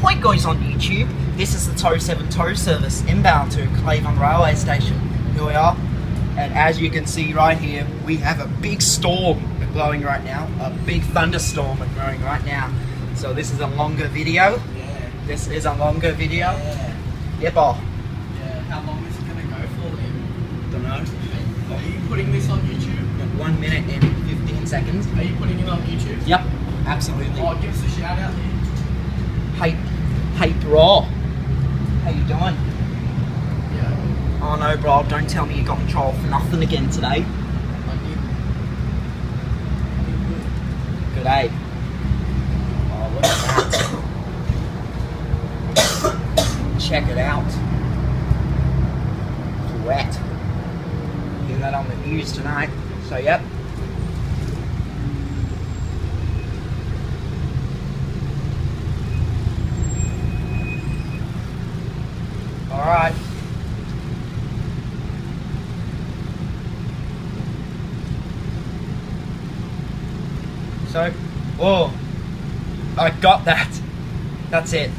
Hi guys on YouTube, this is the Tow 7 tow service inbound to Cleveland Railway Station. Here we are, and as you can see right here, we have a big storm blowing right now, a big thunderstorm blowing right now. So this is a longer video. Yeah. This is a longer video. Yeah. Yep. Oh. Yeah. How long is it gonna go for then? Don't know. Are you putting this on YouTube? 1 minute and 15 seconds. Are you putting it on YouTube? Yep, absolutely. Oh, give us a shout out here. Hey bro, how you doing? Yeah. Oh no bro, don't tell me you got in trouble for nothing again today. I did. Good, eh? Oh, look at that. Check it out. It's wet. Hear that on the news tonight. So yep. Alright. So, oh, I got that. That's it.